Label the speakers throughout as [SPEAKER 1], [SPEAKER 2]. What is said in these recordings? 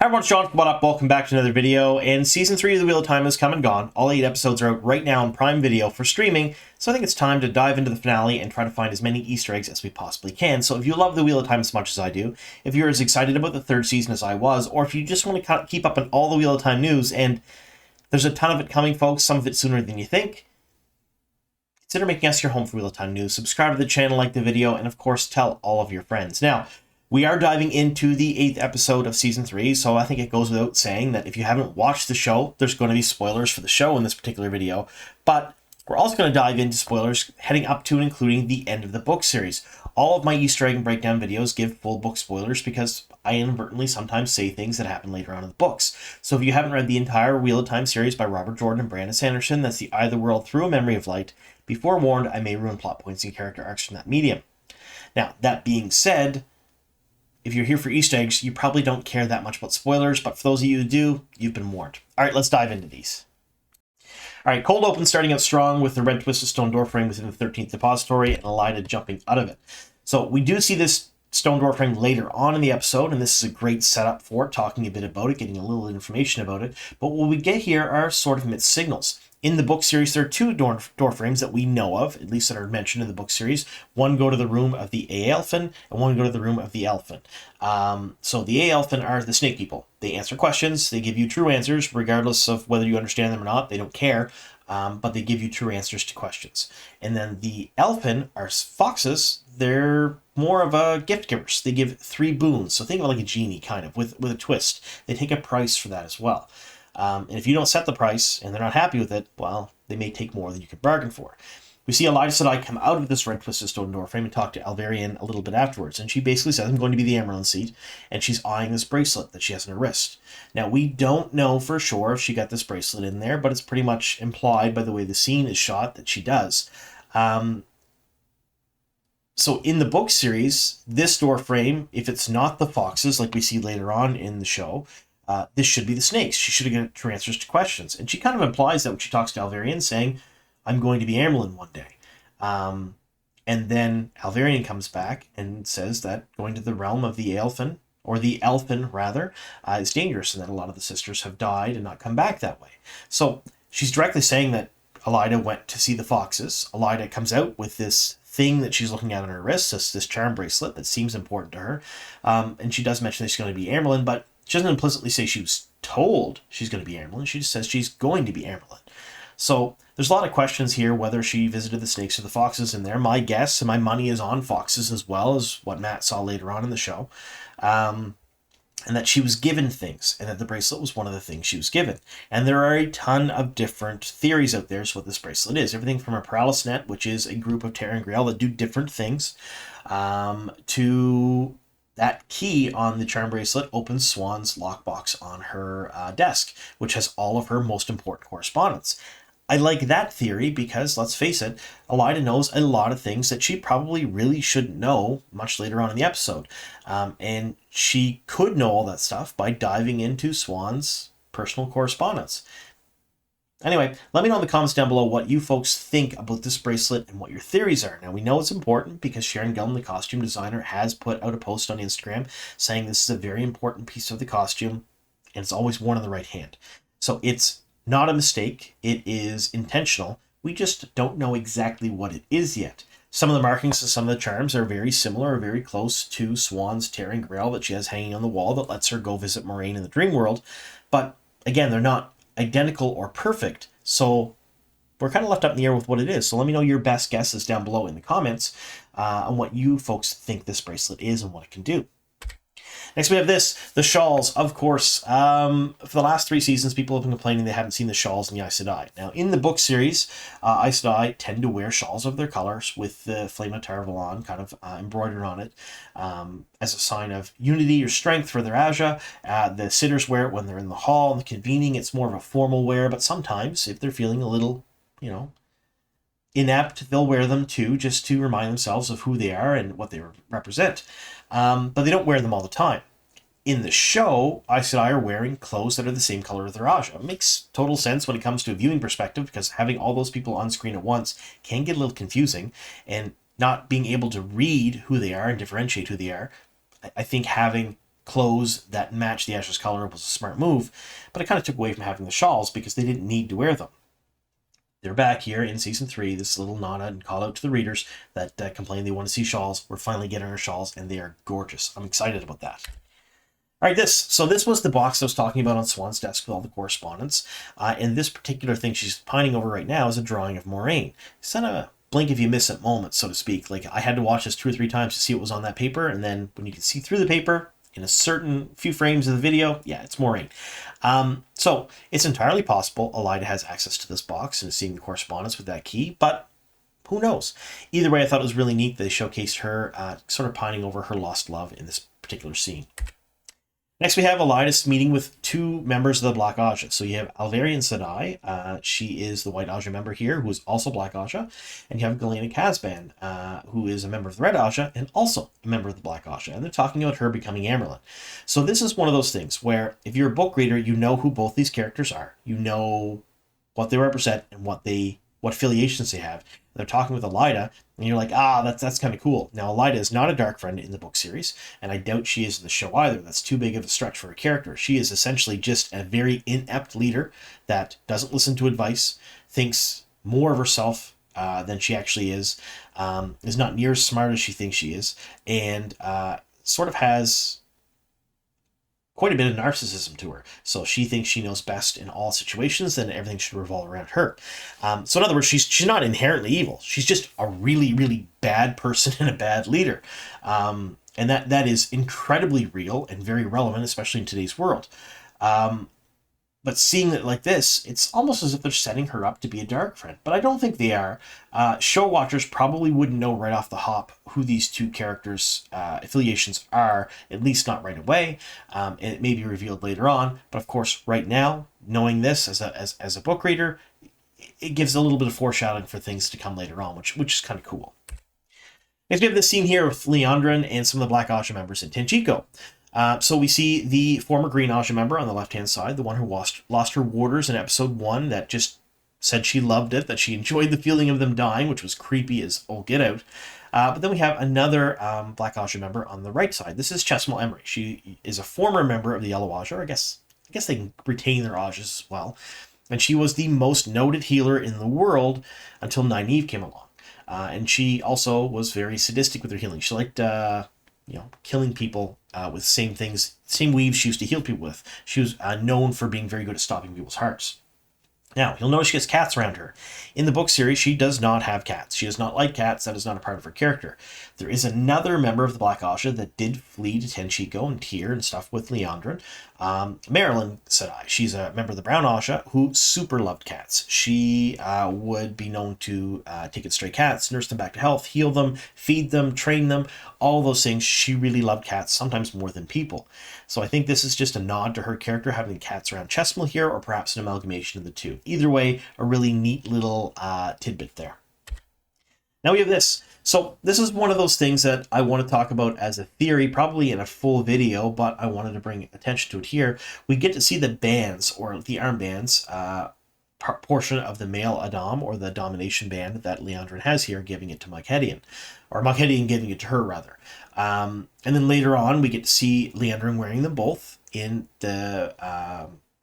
[SPEAKER 1] Hi everyone, it's John. What up? Welcome back to another video. And Season 3 of The Wheel of Time has come and gone. All 8 episodes are out right now on Prime Video for streaming, so I think it's time to dive into the finale and try to find as many Easter eggs as we possibly can. So if you love The Wheel of Time as much as I do, if you're as excited about the 3rd season as I was, or if you just want to keep up on all the Wheel of Time news, and there's a ton of it coming, folks, some of it sooner than you think, consider making us your home for Wheel of Time news. Subscribe to the channel, like the video, and of course tell all of your friends. Now, we are diving into the 8th episode of Season 3, so I think it goes without saying that if you haven't watched the show, there's going to be spoilers for the show in this particular video, but we're also going to dive into spoilers heading up to and including the end of the book series. All of my Easter egg and breakdown videos give full book spoilers because I inadvertently sometimes say things that happen later on in the books. So if you haven't read the entire Wheel of Time series by Robert Jordan and Brandon Sanderson, that's the Eye of the World Through a Memory of Light, be forewarned, I may ruin plot points and character arcs from that medium. Now, that being said, if you're here for Easter eggs, you probably don't care that much about spoilers, but for those of you who do, you've been warned. All right, let's dive into these. All right, cold open starting out strong with the red twisted stone door frame within the 13th depository and Elaida jumping out of it. So we do see this stone door frame later on in the episode, and this is a great setup for it, talking a bit about it, getting a little information about it. But what we get here are sort of mixed signals. In the book series, there are 2 door frames that we know of, at least that are mentioned in the book series. One go to the room of the Aelfin, and one go to the room of the Elfin. So the Aelfin are the snake people. They answer questions, they give you true answers, regardless of whether you understand them or not. They don't care, but they give you true answers to questions. And then the Elfin are foxes. They're more of a gift givers. They give 3 boons. So think of it like a genie, kind of, with a twist. They take a price for that as well. And if you don't set the price and they're not happy with it, well, they may take more than you could bargain for. We see Elaida come out of this red twisted stone door frame and talk to Alvarian a little bit afterwards. And she basically says, I'm going to be the Emerald Seat. And she's eyeing this bracelet that she has on her wrist. Now, we don't know for sure if she got this bracelet in there, but it's pretty much implied by the way the scene is shot that she does. So in the book series, this door frame, if it's not the foxes like we see later on in the show, this should be the snakes. She should have got true answers to questions. And she kind of implies that when she talks to Alvarian, saying, I'm going to be Amyrlin one day. And then Alvarian comes back and says that going to the realm of the Aelfin, or the Elfin rather, is dangerous, and that a lot of the sisters have died and not come back that way. So she's directly saying that Elaida went to see the foxes. Elaida comes out with this thing that she's looking at on her wrist, this charm bracelet that seems important to her. And she does mention that she's going to be Amyrlin, but she doesn't implicitly say she was told she's going to be Amyrlin. She just says she's going to be Amyrlin. So there's a lot of questions here whether she visited the snakes or the foxes in there. My guess and my money is on foxes as well, as what Matt saw later on in the show. And that she was given things, and that the bracelet was one of the things she was given. And there are a ton of different theories out there as to what this bracelet is. Everything from a paralysis net, which is a group of Ter'angreal that do different things, to that key on the charm bracelet opens Swan's lockbox on her desk, which has all of her most important correspondence. I like that theory because, let's face it, Elaida knows a lot of things that she probably really shouldn't know much later on in the episode. And she could know all that stuff by diving into Swan's personal correspondence. Anyway, let me know in the comments down below what you folks think about this bracelet and what your theories are. Now, we know it's important because Sharon Gillen, the costume designer, has put out a post on Instagram saying this is a very important piece of the costume and it's always worn on the right hand. So it's not a mistake. It is intentional. We just don't know exactly what it is yet. Some of the markings of some of the charms are very similar or very close to Swan's Ter'angreal that she has hanging on the wall that lets her go visit Moraine in the dream world. But again, they're not identical or perfect, so we're kind of left up in the air with what it is. So let me know your best guesses down below in the comments on what you folks think this bracelet is and what it can do. Next we have the shawls, of course. For the last 3 seasons, people have been complaining they haven't seen the shawls in the Aes Sedai. Now, in the book series, Aes Sedai tend to wear shawls of their colors with the Flame of Tar-Valon kind of embroidered on it as a sign of unity or strength for their Ajah. The sitters wear it when they're in the hall and convening. It's more of a formal wear, but sometimes, if they're feeling a little, inept, they'll wear them too, just to remind themselves of who they are and what they represent. But they don't wear them all the time. In the show, Aes Sedai are wearing clothes that are the same color as their Ajah. It makes total sense when it comes to a viewing perspective, because having all those people on screen at once can get a little confusing, and not being able to read who they are and differentiate who they are. I think having clothes that match the Ajah's color was a smart move, but it kind of took away from having the shawls because they didn't need to wear them. They're back here in Season 3, this little nod and call out to the readers that complain they want to see shawls. We're finally getting our shawls, and they are gorgeous. I'm excited about that. All right, this was the box I was talking about on Swan's desk with all the correspondence, and this particular thing she's pining over right now is a drawing of Moiraine. It's not a blink if you miss it moment, so to speak. Like, I had to watch this 2 or 3 times to see what was on that paper, and then when you can see through the paper in a certain few frames of the video, yeah, it's Moiraine. So it's entirely possible Elaida has access to this box and is seeing the correspondence with that key, but who knows? Either way, I thought it was really neat that they showcased her sort of pining over her lost love in this particular scene. Next, we have Elaida meeting with 2 members of the Black Ajah. So you have Alvarian Sedai. She is the White Ajah member here, who is also Black Ajah. And you have Galena Kazban, who is a member of the Red Ajah and also a member of the Black Ajah. And they're talking about her becoming Amyrlin. So this is one of those things where if you're a book reader, you know who both these characters are. You know what they represent and what affiliations they have. They're talking with Elaida, and you're like, that's kind of cool. Now, Elaida is not a Dark Friend in the book series, and I doubt she is in the show either. That's too big of a stretch for a character. She is essentially just a very inept leader that doesn't listen to advice, thinks more of herself than she actually is not near as smart as she thinks she is, and sort of has quite a bit of narcissism to her. So she thinks she knows best in all situations, and everything should revolve around her. So in other words, she's not inherently evil. She's just a really, really bad person and a bad leader. And that is incredibly real and very relevant, especially in today's world. But seeing it like this, it's almost as if they're setting her up to be a Dark Friend. But I don't think they are. Show watchers probably wouldn't know right off the hop who these 2 characters' affiliations are, at least not right away. And it may be revealed later on. But of course, right now, knowing this as a book reader, it gives a little bit of foreshadowing for things to come later on, which is kind of cool. Next, we have this scene here with Liandrin and some of the Black Ajah members in Tenjiko. So we see the former Green Ajah member on the left-hand side, the one who lost her warders in episode 1 that just said she loved it, that she enjoyed the feeling of them dying, which was creepy as all get out. But then we have another Black Ajah member on the right side. This is Chesmal Emery. She is a former member of the Yellow Ajah. I guess they can retain their Ajahs as well. And she was the most noted healer in the world until Nynaeve came along. And she also was very sadistic with her healing. She liked killing people with same weaves she used to heal people with. She was known for being very good at stopping people's hearts. Now, you'll notice she has cats around her. In the book series, she does not have cats. She does not like cats. That is not a part of her character. There is another member of the Black Ajah that did flee to Tenjiko and Tyr and stuff with Liandrin. Marilyn Sedai. She's a member of the Brown Ajah who super loved cats. She would be known to take in stray cats, nurse them back to health, heal them, feed them, train them, all those things. She really loved cats, sometimes more than people. So I think this is just a nod to her character having cats around Chesmal here, or perhaps an amalgamation of the 2. Either way, a really neat little tidbit there. Now we have this. So this is one of those things that I want to talk about as a theory, probably in a full video, but I wanted to bring attention to it here. We get to see the bands, or the armbands, portion of the male Adam, or the domination band that Liandrin has here, giving it to Moghedien, or Moghedien giving it to her, rather. And then later on, we get to see Liandrin wearing them both in the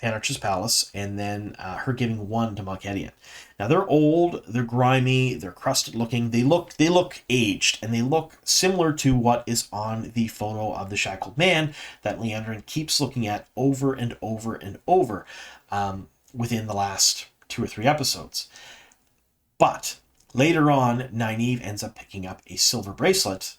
[SPEAKER 1] Panarch's palace, and then her giving one to Moghedien. Now they're old, they're grimy, they're crusted looking. They look aged, and they look similar to what is on the photo of the shackled man that Liandrin keeps looking at over and over and over within the last 2 or 3 episodes. But later on, Nynaeve ends up picking up a silver bracelet,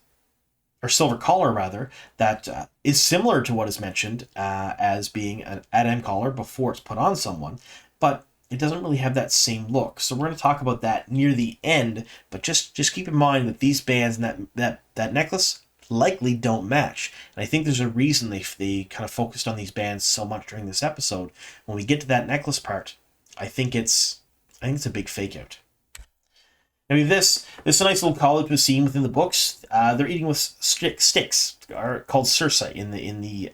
[SPEAKER 1] or silver collar rather, that is similar to what is mentioned as being an Adam collar before it's put on someone, but it doesn't really have that same look. So we're going to talk about that near the end, but just keep in mind that these bands and that necklace likely don't match. And I think there's a reason they kind of focused on these bands so much during this episode. When we get to that necklace part, I think it's a big fake out. Now we have this is a nice little college we've seen within the books. They're eating with sticks, are called Circe in the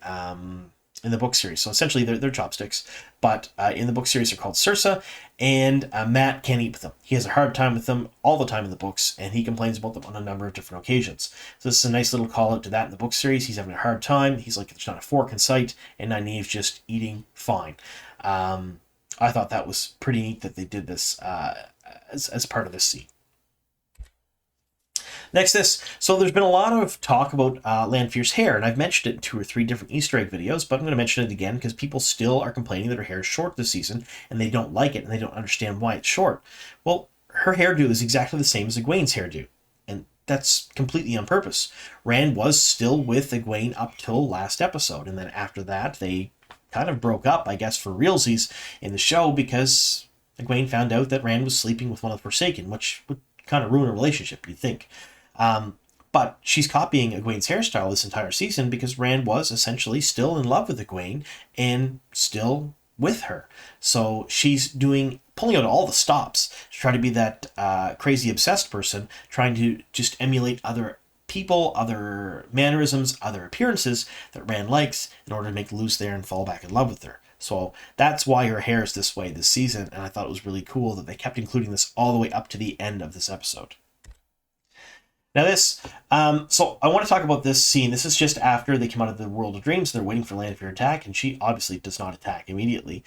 [SPEAKER 1] in the book series. So essentially they're chopsticks, but in the book series they're called Cirsa, and Matt can't eat with them. He has a hard time with them all the time in the books, and he complains about them on a number of different occasions. So this is a nice little call out to that in the book series. He's having a hard time. He's like, there's not a fork in sight, and Nynaeve's just eating fine. I thought that was pretty neat that they did this as part of this scene. Next, so there's been a lot of talk about Lanfear's hair, and I've mentioned it in 2 or 3 different Easter egg videos, but I'm going to mention it again because people still are complaining that her hair is short this season, and they don't like it, and they don't understand why it's short. Well, her hairdo is exactly the same as Egwene's hairdo, and that's completely on purpose. Rand was still with Egwene up till last episode, and then after that, they kind of broke up, I guess, for realsies in the show because Egwene found out that Rand was sleeping with one of the Forsaken, which would kind of ruin a relationship, you'd think. But she's copying Egwene's hairstyle this entire season because Rand was essentially still in love with Egwene and still with her. So she's pulling out all the stops to try to be that crazy obsessed person, trying to just emulate other people, other mannerisms, other appearances that Rand likes in order to make Luce there and fall back in love with her. So that's why her hair is this way this season, and I thought it was really cool that they kept including this all the way up to the end of this episode. Now so I want to talk about this scene. This is just after they come out of the World of Dreams. They're waiting for Lanfear to attack, and she obviously does not attack immediately.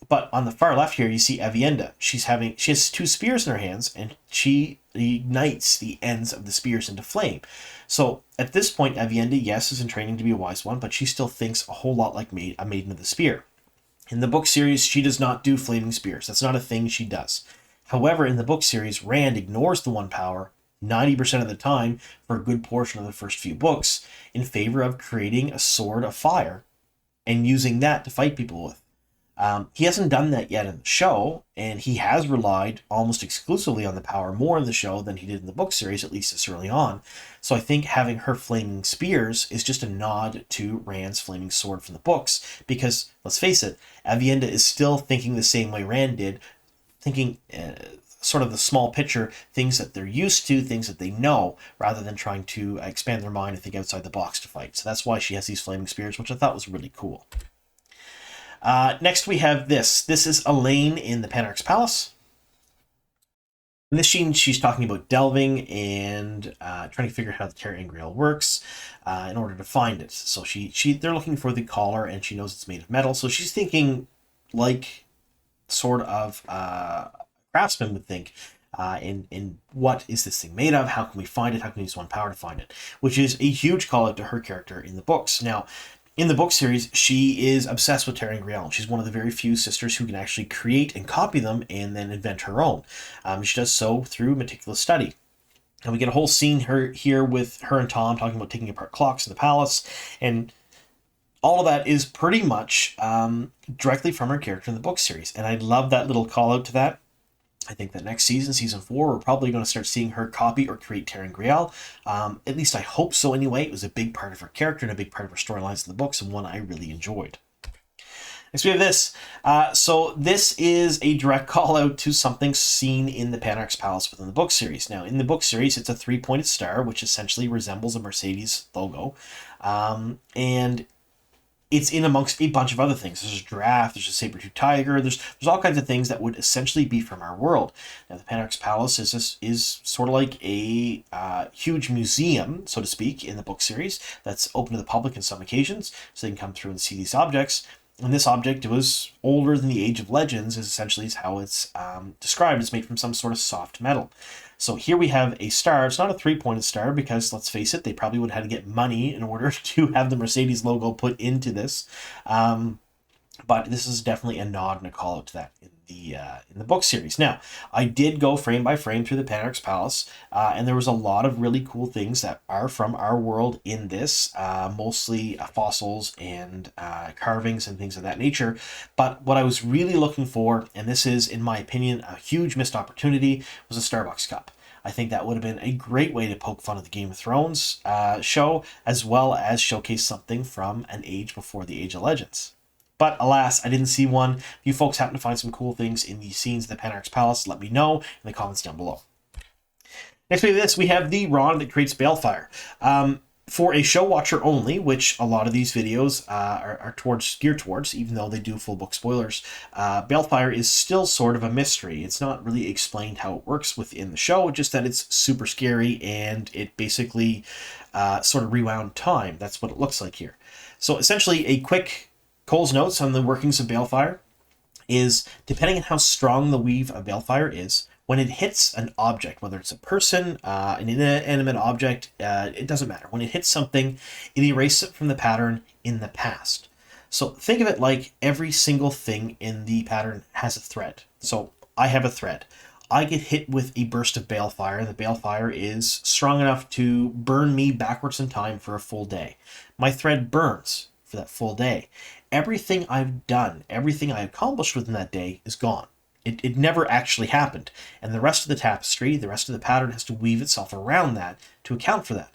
[SPEAKER 1] But on the far left here, you see Avienda. She has 2 spears in her hands, and she ignites the ends of the spears into flame. So at this point, Avienda, yes, is in training to be a wise one, but she still thinks a whole lot like a maiden of the spear. In the book series, she does not do flaming spears. That's not a thing she does. However, in the book series, Rand ignores the one power 90% of the time for a good portion of the first few books in favor of creating a sword of fire and using that to fight people with. He hasn't done that yet in the show, and he has relied almost exclusively on the power more in the show than he did in the book series, at least this early on. So I think having her flaming spears is just a nod to Rand's flaming sword from the books, because, let's face it, Avienda is still thinking the same way Rand did, thinking sort of the small picture, things that they're used to, things that they know, rather than trying to expand their mind and think outside the box to fight. So that's why she has these flaming spears, which I thought was really cool. Next we have this. This is Elayne in the Panarch's Palace. In this scene, she's talking about delving and trying to figure out how the Ter'angreal works in order to find it. So they're looking for the collar, and she knows it's made of metal. So she's thinking like sort of craftsman would think, in what is this thing made of? How can we find it? How can we use one power to find it? Which is a huge call out to her character in the books. Now, in the book series, she is obsessed with Ter'angreal. She's one of the very few sisters who can actually create and copy them and then invent her own. She does so through meticulous study. And we get a whole scene here with her and Tom talking about taking apart clocks in the palace, and all of that is pretty much directly from her character in the book series. And I love that little call out to that. I think that next season, season 4, we're probably going to start seeing her copy or create Ter'angreal. At least I hope so anyway. It was a big part of her character and a big part of her storylines in the books, and one I really enjoyed. Next we have this. So this is a direct call out to something seen in the Panarch's Palace within the book series. Now, in the book series, it's a 3-pointed star, which essentially resembles a Mercedes logo. And it's in amongst a bunch of other things. There's a giraffe, there's a saber-toothed tiger, there's all kinds of things that would essentially be from our world. Now, the Panarch's Palace is sort of like a huge museum, so to speak, in the book series that's open to the public on some occasions, so they can come through and see these objects. And this object was older than the Age of Legends, is essentially how it's described. It's made from some sort of soft metal. So here we have a star. It's not a 3-pointed star because, let's face it, they probably would have had to get money in order to have the Mercedes logo put into this. But this is definitely a nod and a call out to that in the book series. Now, I did go frame by frame through the Panarch's Palace, and there was a lot of really cool things that are from our world in this, mostly fossils and carvings and things of that nature. But what I was really looking for, and this is, in my opinion, a huge missed opportunity, was a Starbucks cup. I think that would have been a great way to poke fun at the Game of Thrones show, as well as showcase something from an age before the Age of Legends. But alas, I didn't see one. If you folks happen to find some cool things in these scenes of the Panarch's Palace, let me know in the comments down below. Next we have this. We have the rod that creates balefire. For a show watcher only, which a lot of these videos are geared towards, even though they do full book spoilers, balefire is still sort of a mystery. It's not really explained how it works within the show, just that it's super scary and it basically sort of rewound time. That's what it looks like here. So essentially, a quick Cole's notes on the workings of balefire is, depending on how strong the weave of balefire is, when it hits an object, whether it's a person, an inanimate object, it doesn't matter. When it hits something, it erases it from the pattern in the past. So think of it like every single thing in the pattern has a thread. So I have a thread. I get hit with a burst of balefire. The balefire is strong enough to burn me backwards in time for a full day. My thread burns for that full day. Everything I've done, everything I accomplished within that day is gone. It never actually happened. And the rest of the tapestry, the rest of the pattern has to weave itself around that to account for that.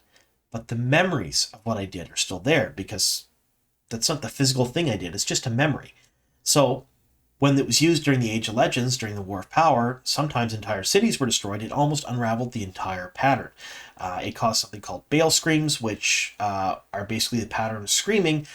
[SPEAKER 1] But the memories of what I did are still there, because that's not the physical thing I did. It's just a memory. So when it was used during the Age of Legends, during the War of Power, sometimes entire cities were destroyed. It almost unraveled the entire pattern. It caused something called bale screams, which are basically the pattern of screaming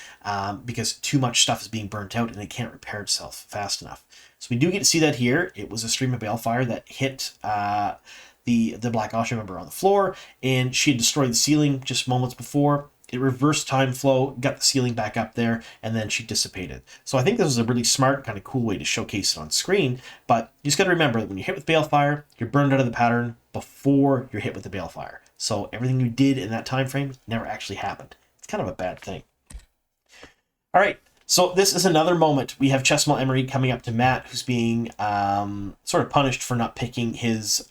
[SPEAKER 1] because too much stuff is being burnt out and it can't repair itself fast enough. So we do get to see that here. It was a stream of balefire that hit the Black Asha member on the floor, and she had destroyed the ceiling just moments before. It reversed time flow, got the ceiling back up there, and then she dissipated. So I think this was a really smart, kind of cool way to showcase it on screen. But you just got to remember that when you hit with balefire, you're burned out of the pattern before you're hit with the balefire. So everything you did in that time frame never actually happened. It's kind of a bad thing. All right. So this is another moment. We have Chesmal Emery coming up to Matt, who's being sort of punished for not picking his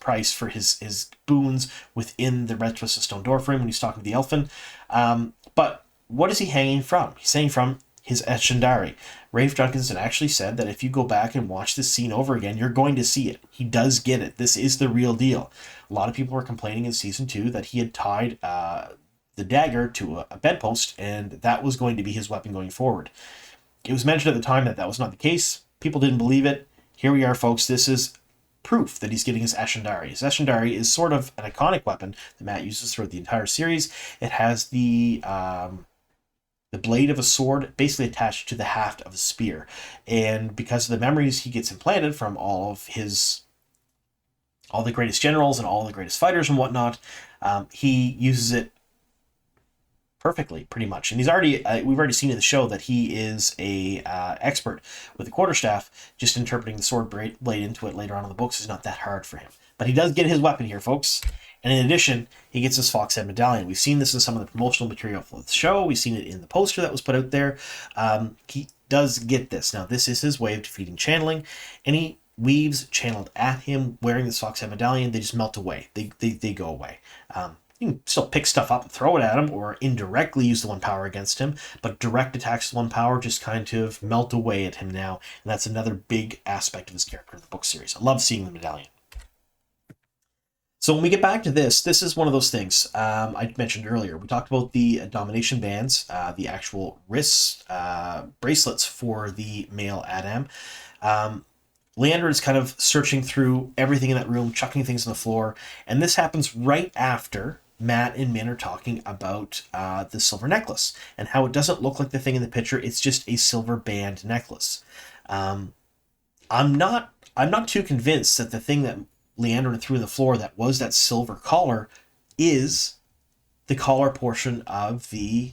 [SPEAKER 1] price for his boons within the Red Twisted Stone Door frame when he's talking to the Elfin. But what is he hanging from? He's hanging from his Ashandarei. Rafe Duncanson actually said that if you go back and watch this scene over again, you're going to see it. He does get it. This is the real deal. A lot of people were complaining in Season 2 that he had tied the dagger to a bedpost, and that was going to be his weapon going forward. It was mentioned at the time that that was not the case. People didn't believe it. Here we are, folks. This is proof that he's getting his Ashandarei. His Ashandarei is sort of an iconic weapon that Matt uses throughout the entire series. It has the blade of a sword basically attached to the haft of a spear. And because of the memories he gets implanted from all the greatest generals and all the greatest fighters and whatnot, he uses it perfectly, pretty much. And he's already we've already seen in the show that he is a expert with the quarterstaff. Just interpreting the sword blade into it later on in the books is not that hard for him. But he does get his weapon here, folks. And in addition, he gets his fox head medallion. We've seen this in some of the promotional material for the show. We've seen it in the poster that was put out there. He does get this. Now, this is his way of defeating channeling. Any weaves channeled at him wearing this fox head medallion, they just melt away. They go away. You can still pick stuff up and throw it at him, or indirectly use the 1 power against him, but direct attacks with 1 power just kind of melt away at him now, and that's another big aspect of his character in the book series. I love seeing the medallion. So when we get back to this is one of those things I mentioned earlier. We talked about the domination bands, the actual wrist bracelets for the male Adam. Liandrin is kind of searching through everything in that room, chucking things on the floor, and this happens right after Matt and Min are talking about the silver necklace and how it doesn't look like the thing in the picture. It's just a silver band necklace. I'm not too convinced that the thing that Liandrin threw in the floor that was that silver collar is the collar portion of the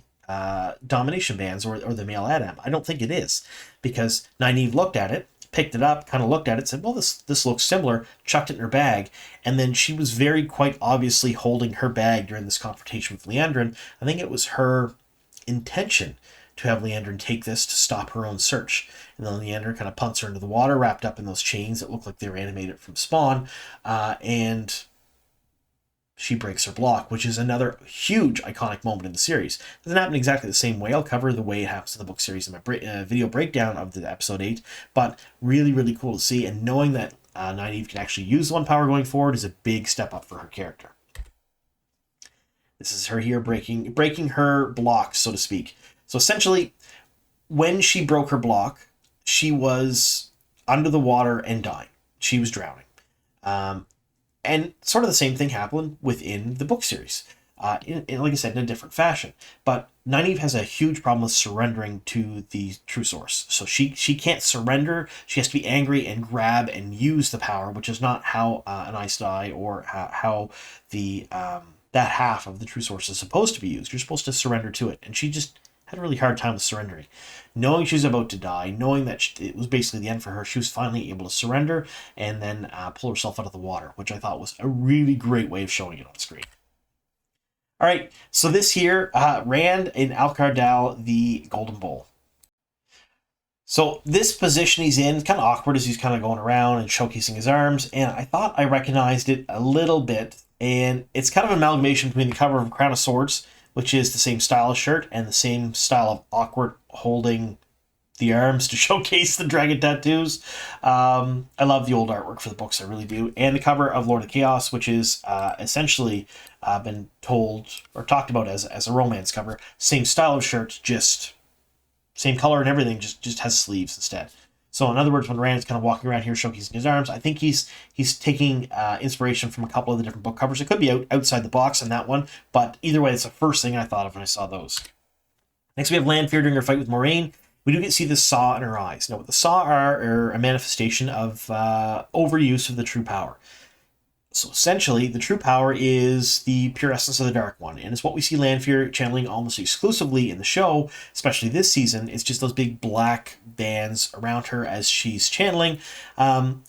[SPEAKER 1] domination bands or the male Adam. I don't think it is, because Nynaeve looked at it, picked it up, kind of looked at it, said, well, this looks similar, chucked it in her bag, and then she was very quite obviously holding her bag during this confrontation with Liandrin. I think it was her intention to have Liandrin take this to stop her own search. And then Liandrin kind of punts her into the water, wrapped up in those chains that look like they were animated from Spawn, and she breaks her block, which is another huge iconic moment in the series. It doesn't happen exactly the same way. I'll cover the way it happens in the book series in my video breakdown of the episode 8, but really, really cool to see. And knowing that Nynaeve can actually use 1 power going forward is a big step up for her character. This is her here breaking her block, so to speak. So essentially, when she broke her block, she was under the water and dying. She was drowning. And sort of the same thing happened within the book series. like I said, in a different fashion. But Nynaeve has a huge problem with surrendering to the true source. So she can't surrender. She has to be angry and grab and use the power, which is not how an Aes Sedai or how the that half of the true source is supposed to be used. You're supposed to surrender to it. And she just had a really hard time with surrendering. Knowing she was about to die, knowing that it was basically the end for her, she was finally able to surrender and then pull herself out of the water, which I thought was a really great way of showing it on screen. All right, so this here, Rand in Alcardal, the Golden Bowl. So this position he's in is kind of awkward as he's kind of going around and showcasing his arms, and I thought I recognized it a little bit, and it's kind of an amalgamation between the cover of Crown of Swords, which is the same style of shirt and the same style of awkward holding the arms to showcase the dragon tattoos. I love the old artwork for the books, I really do. And the cover of Lord of Chaos, which is essentially been told or talked about as a romance cover. Same style of shirt, just same color and everything, just has sleeves instead. So in other words, when Rand's kind of walking around here showcasing his arms, I think he's taking inspiration from a couple of the different book covers. It could be outside the box in that one, but either way, it's the first thing I thought of when I saw those. Next, we have Lanfear during her fight with Moiraine. We do get to see the saw in her eyes. Now, what the saw are a manifestation of overuse of the true power. So essentially, the true power is the pure essence of the Dark One, and it's what we see Lanfear channeling almost exclusively in the show, especially this season. It's just those big black bands around her as she's channeling.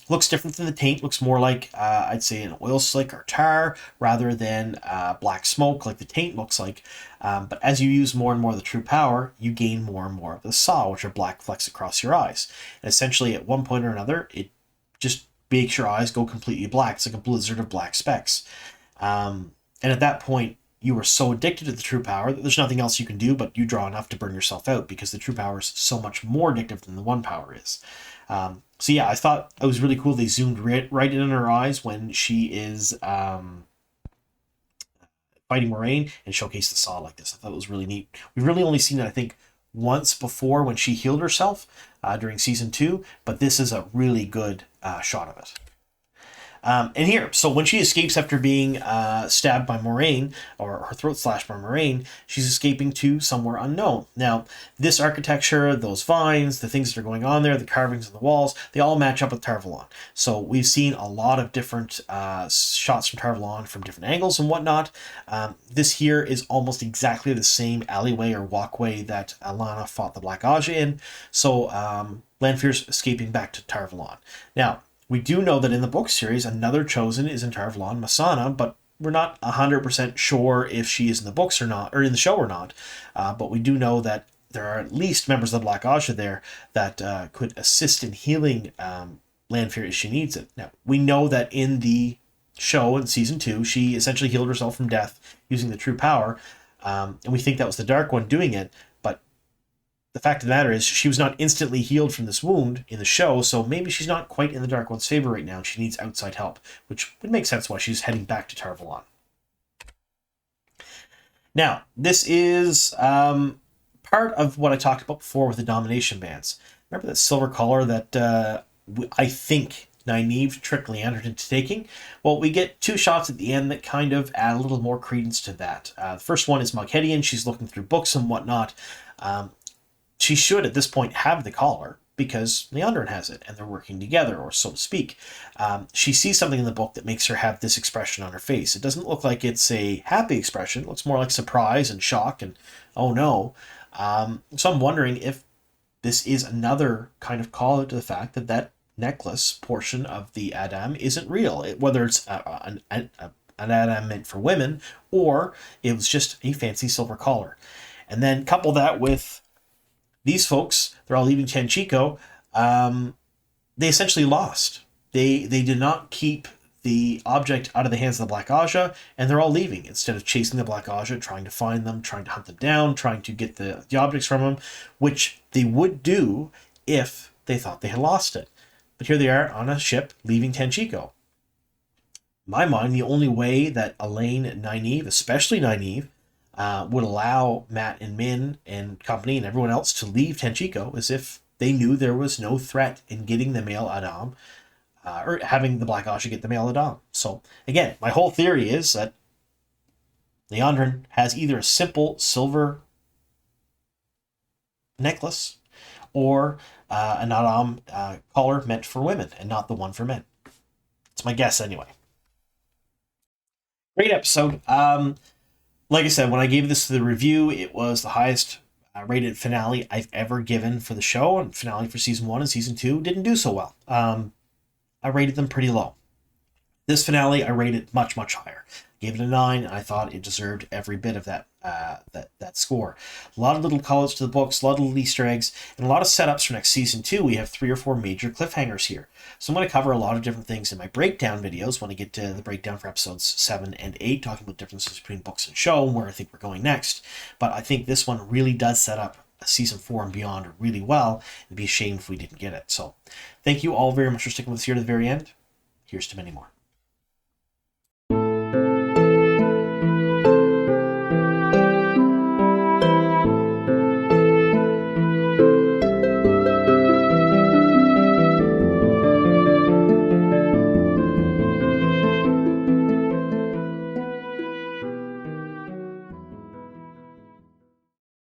[SPEAKER 1] Looks different than the taint. Looks more like, I'd say, an oil slick or tar, rather than black smoke like the taint looks like. But as you use more and more of the true power, you gain more and more of the saw, which are black flecks across your eyes. And essentially, at one point or another, it just makes your eyes go completely black. It's like a blizzard of black specks. And at that point, you are so addicted to the true power that there's nothing else you can do, but you draw enough to burn yourself out, because the true power is so much more addictive than the one power is. So yeah, I thought it was really cool. They zoomed right in on her eyes when she is fighting Moiraine and showcased the saw like this. I thought it was really neat. We've really only seen it, I think, once before when she healed herself during season 2, but this is a really good shot of it. And here, so when she escapes after being stabbed by Moiraine, or her throat slashed by Moiraine, she's escaping to somewhere unknown. Now, this architecture, those vines, the things that are going on there, the carvings on the walls, they all match up with Tar Valon. So we've seen a lot of different shots from Tar Valon from different angles and whatnot. This here is almost exactly the same alleyway or walkway that Alana fought the Black Ajah in. So Lanfear's escaping back to Tar Valon. Now, we do know that in the book series, another chosen is in Tar Valon, Masana, but we're not 100% sure if she is in the books or not, or in the show or not. But we do know that there are at least members of the Black Ajah there that could assist in healing Lanfear if she needs it. Now, we know that in the show in season 2, she essentially healed herself from death using the true power, and we think that was the Dark One doing it. The fact of the matter is she was not instantly healed from this wound in the show, so maybe she's not quite in the Dark One's favor right now and she needs outside help, which would make sense why she's heading back to Tar Valon. Now, this is part of what I talked about before with the domination bands. Remember that silver collar that I think Nynaeve tricked Liandrin into taking? Well, we get 2 shots at the end that kind of add a little more credence to that. The first one is Moghedian. She's looking through books and whatnot. She should, at this point, have the collar because Liandrin has it, and they're working together, or so to speak. She sees something in the book that makes her have this expression on her face. It doesn't look like it's a happy expression. It looks more like surprise and shock and, oh no. So I'm wondering if this is another kind of call out to the fact that that necklace portion of the Adam isn't real. Whether it's an Adam meant for women, or it was just a fancy silver collar. And then couple that with these folks, they're all leaving Tenchico. They essentially lost. They did not keep the object out of the hands of the Black Ajah, and they're all leaving instead of chasing the Black Ajah, trying to find them, trying to hunt them down, trying to get the objects from them, which they would do if they thought they had lost it. But here they are on a ship leaving Tenchico. In my mind, the only way that Elayne and Nynaeve, especially Nynaeve, would allow Mat and Min and company and everyone else to leave Tenchico is if they knew there was no threat in getting the male Adam, or having the Black Ajah get the male Adam. So again, my whole theory is that Liandrin has either a simple silver necklace or an Adam collar meant for women and not the one for men. It's my guess anyway. Great episode. Like I said, when I gave this the review, it was the highest rated finale I've ever given for the show, and finale for season 1 and season 2 didn't do so well. I rated them pretty low. This finale I rated much, much higher. Gave it a 9, and I thought it deserved every bit of that score. A lot of little call-outs to the books, a lot of little Easter eggs, and a lot of setups for next season 2. We have 3 or 4 major cliffhangers here. So I'm going to cover a lot of different things in my breakdown videos when I get to the breakdown for episodes 7 and 8, talking about differences between books and show and where I think we're going next. But I think this one really does set up season 4 and beyond really well. It'd be a shame if we didn't get it. So thank you all very much for sticking with us here to the very end. Here's to many more.